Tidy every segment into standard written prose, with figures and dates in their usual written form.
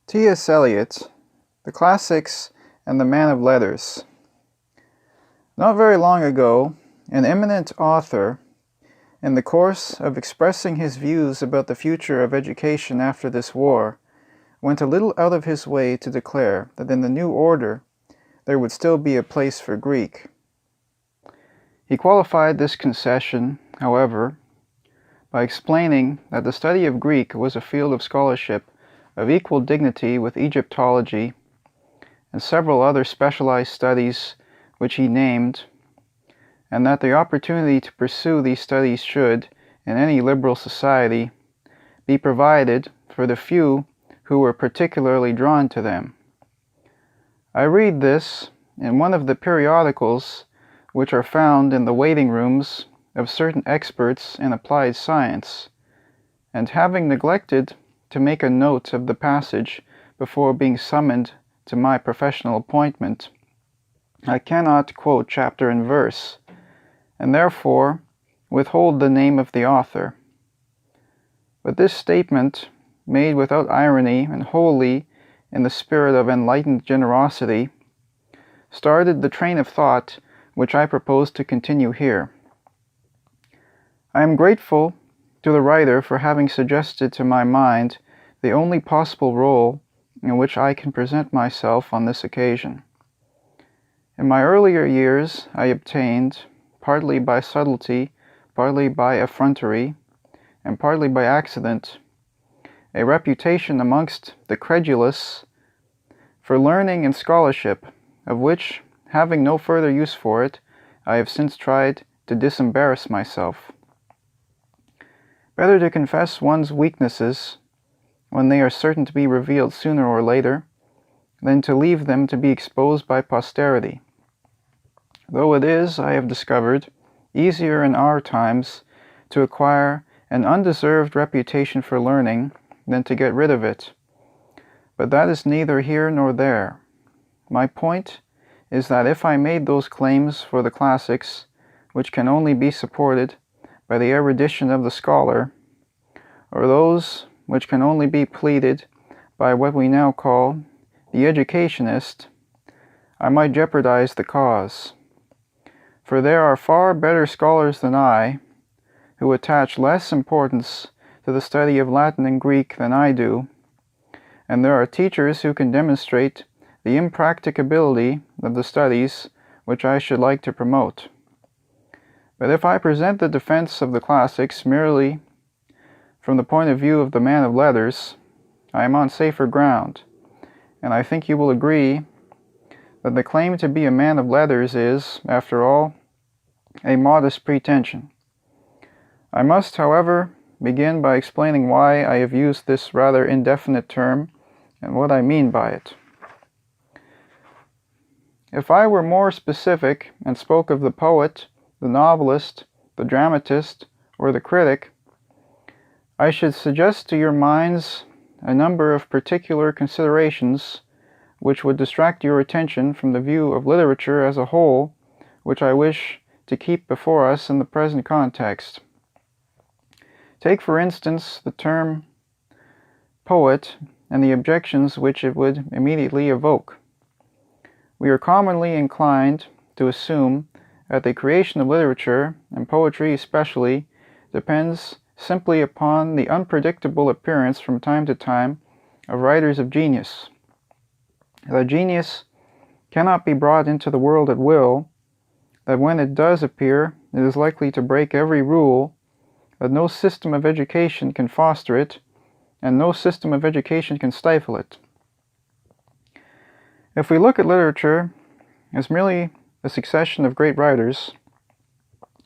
T.S. Eliot, The Classics and the Man of Letters. Not very long ago, an eminent author, in the course of expressing his views about the future of education after this war, went a little out of his way to declare that in the new order there would still be a place for Greek. He qualified this concession, however, by explaining that the study of Greek was a field of scholarship of equal dignity with Egyptology and several other specialized studies which he named, and that the opportunity to pursue these studies should, in any liberal society, be provided for the few who were particularly drawn to them. I read this in one of the periodicals which are found in the waiting rooms of certain experts in applied science, and having neglected to make a note of the passage before being summoned to my professional appointment, I cannot quote chapter and verse, and therefore withhold the name of the author. But this statement, made without irony and wholly in the spirit of enlightened generosity, started the train of thought which I propose to continue here. I am grateful to the writer for having suggested to my mind the only possible role in which I can present myself on this occasion. In my earlier years I obtained, partly by subtlety, partly by effrontery, and partly by accident, a reputation amongst the credulous for learning and scholarship, of which, having no further use for it, I have since tried to disembarrass myself. Better to confess one's weaknesses when they are certain to be revealed sooner or later, than to leave them to be exposed by posterity. Though it is, I have discovered, easier in our times to acquire an undeserved reputation for learning than to get rid of it. But that is neither here nor there. My point is that if I made those claims for the classics, which can only be supported by the erudition of the scholar, or those which can only be pleaded by what we now call the educationist, I might jeopardize the cause. For there are far better scholars than I, who attach less importance to the study of Latin and Greek than I do, and there are teachers who can demonstrate the impracticability of the studies which I should like to promote. But if I present the defense of the classics merely from the point of view of the man of letters, I am on safer ground, and I think you will agree that the claim to be a man of letters is, after all, a modest pretension. I must, however, begin by explaining why I have used this rather indefinite term and what I mean by it. If I were more specific and spoke of the poet, the novelist, the dramatist, or the critic, I should suggest to your minds a number of particular considerations which would distract your attention from the view of literature as a whole, which I wish to keep before us in the present context. Take, for instance, the term poet and the objections which it would immediately evoke. We are commonly inclined to assume that the creation of literature, and poetry especially, depends simply upon the unpredictable appearance from time to time of writers of genius. That genius cannot be brought into the world at will, that when it does appear, it is likely to break every rule, that no system of education can foster it, and no system of education can stifle it. If we look at literature as merely a succession of great writers,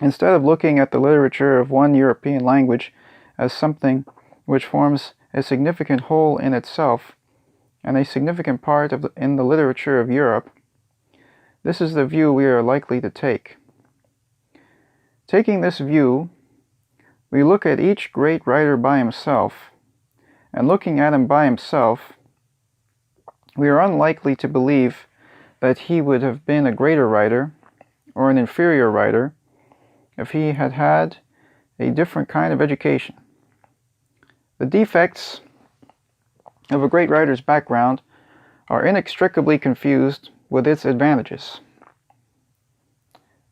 instead of looking at the literature of one European language as something which forms a significant whole in itself and a significant part in the literature of Europe, this is the view we are likely to take. Taking this view, we look at each great writer by himself, and looking at him by himself, we are unlikely to believe that he would have been a greater writer or an inferior writer if he had had a different kind of education. The defects of a great writer's background are inextricably confused with its advantages.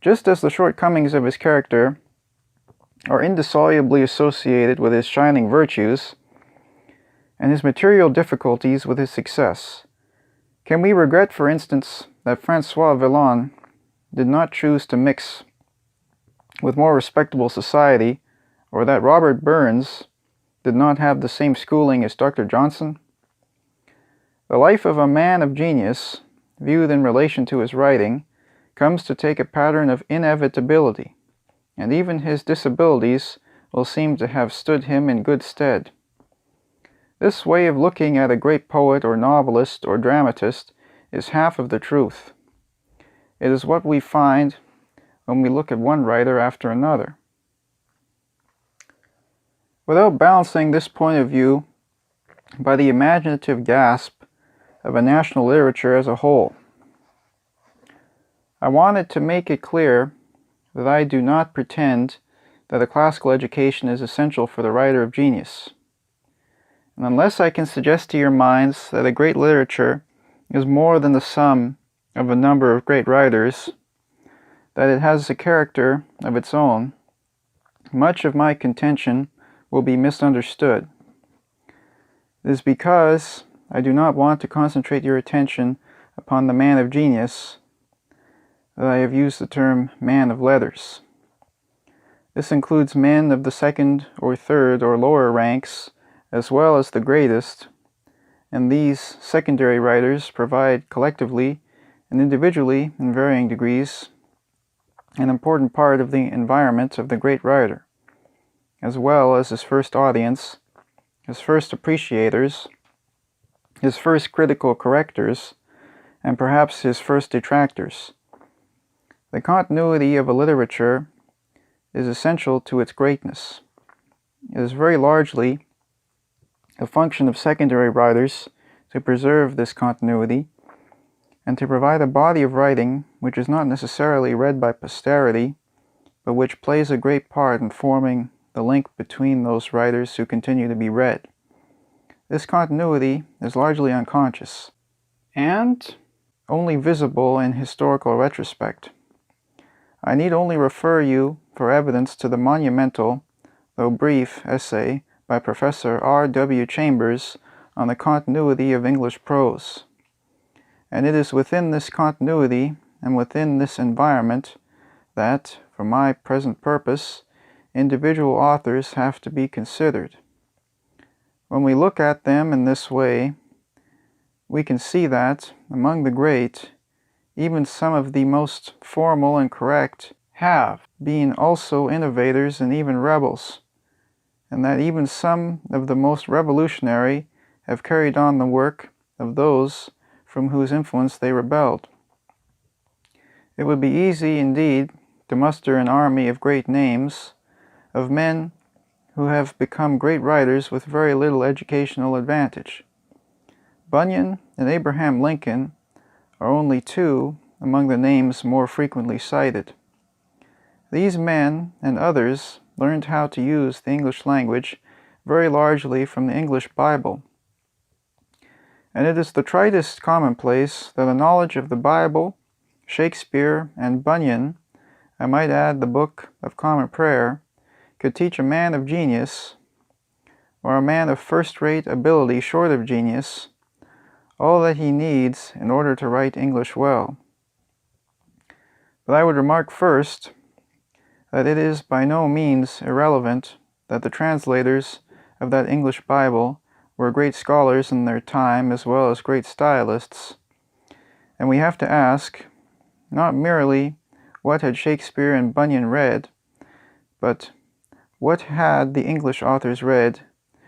Just as the shortcomings of his character are indissolubly associated with his shining virtues, and his material difficulties with his success, can we regret, for instance, that Francois Villon did not choose to mix with more respectable society, or that Robert Burns did not have the same schooling as Dr. Johnson? The life of a man of genius, viewed in relation to his writing, comes to take a pattern of inevitability, and even his disabilities will seem to have stood him in good stead. This way of looking at a great poet or novelist or dramatist is half of the truth. It is what we find when we look at one writer after another. Without balancing this point of view by the imaginative gasp of a national literature as a whole, I wanted to make it clear that I do not pretend that a classical education is essential for the writer of genius. And unless I can suggest to your minds that a great literature is more than the sum of a number of great writers, that it has a character of its own, much of my contention will be misunderstood. It is because I do not want to concentrate your attention upon the man of genius that I have used the term man of letters. This includes men of the second or third or lower ranks, as well as the greatest, and these secondary writers provide collectively and individually, in varying degrees, an important part of the environment of the great writer, as well as his first audience, his first appreciators, his first critical correctors, and perhaps his first detractors. The continuity of a literature is essential to its greatness. It is very largely a function of secondary writers to preserve this continuity and to provide a body of writing which is not necessarily read by posterity, but which plays a great part in forming the link between those writers who continue to be read. This continuity is largely unconscious and only visible in historical retrospect. I need only refer you for evidence to the monumental, though brief, essay by Professor R. W. Chambers on the continuity of English prose. And it is within this continuity and within this environment that, for my present purpose, individual authors have to be considered. When we look at them in this way, we can see that, among the great, even some of the most formal and correct have been also innovators and even rebels, and that even some of the most revolutionary have carried on the work of those from whose influence they rebelled. It would be easy indeed to muster an army of great names, of men who have become great writers with very little educational advantage. Bunyan and Abraham Lincoln are only two among the names more frequently cited. These men and others learned how to use the English language very largely from the English Bible. And it is the tritest commonplace that a knowledge of the Bible, Shakespeare, and Bunyan, I might add the Book of Common Prayer, could teach a man of genius, or a man of first-rate ability short of genius, all that he needs in order to write English well. But I would remark first that it is by no means irrelevant that the translators of that English Bible were great scholars in their time as well as great stylists, and we have to ask not merely what had Shakespeare and Bunyan read, but what had the English authors read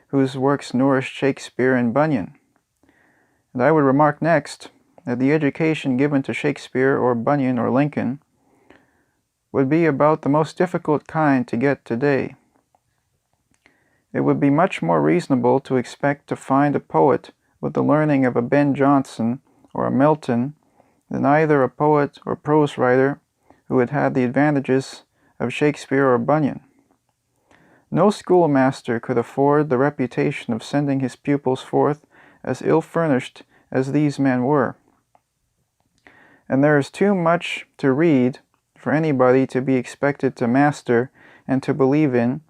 whose works nourished Shakespeare and Bunyan? And I would remark next that the education given to Shakespeare or Bunyan or Lincoln would be about the most difficult kind to get today. It would be much more reasonable to expect to find a poet with the learning of a Ben Jonson or a Milton than either a poet or prose writer who had had the advantages of Shakespeare or Bunyan. No schoolmaster could afford the reputation of sending his pupils forth as ill-furnished as these men were. And there is too much to read for anybody to be expected to master and to believe in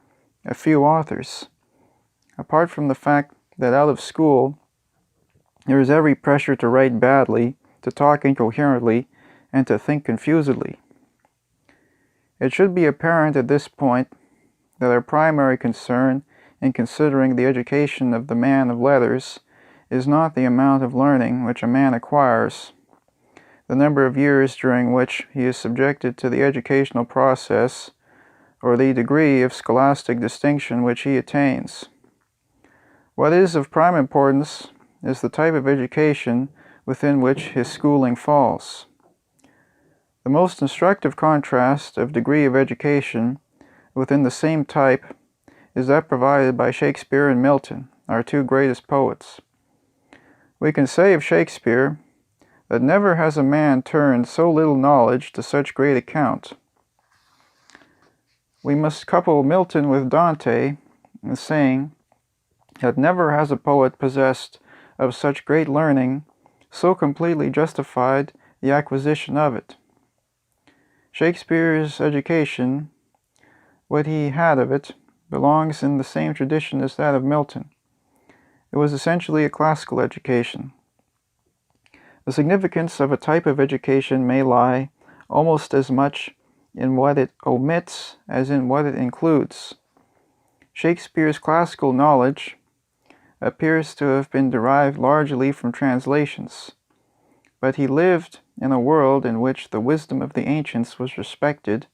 a few authors, apart from the fact that out of school there is every pressure to write badly, to talk incoherently, and to think confusedly. It should be apparent at this point that our primary concern in considering the education of the man of letters is not the amount of learning which a man acquires, the number of years during which he is subjected to the educational process, or the degree of scholastic distinction which he attains. What is of prime importance is the type of education within which his schooling falls. The most instructive contrast of degree of education within the same type is that provided by Shakespeare and Milton, our two greatest poets. We can say of Shakespeare that never has a man turned so little knowledge to such great account. We must couple Milton with Dante in saying that never has a poet possessed of such great learning so completely justified the acquisition of it. Shakespeare's education, what he had of it, belongs in the same tradition as that of Milton. It was essentially a classical education. The significance of a type of education may lie almost as much in what it omits as in what it includes. Shakespeare's classical knowledge appears to have been derived largely from translations, but he lived in a world in which the wisdom of the ancients was respected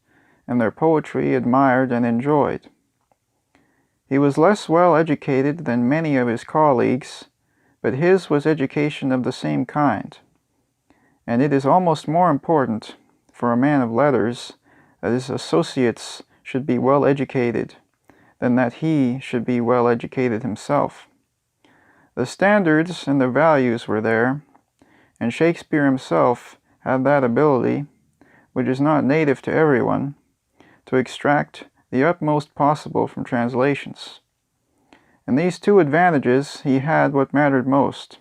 and their poetry admired and enjoyed. He was less well educated than many of his colleagues, but his was education of the same kind, and it is almost more important for a man of letters that his associates should be well educated than that he should be well educated himself. The standards and the values were there, and Shakespeare himself had that ability, which is not native to everyone, to extract the utmost possible from translations. In these two advantages he had what mattered most.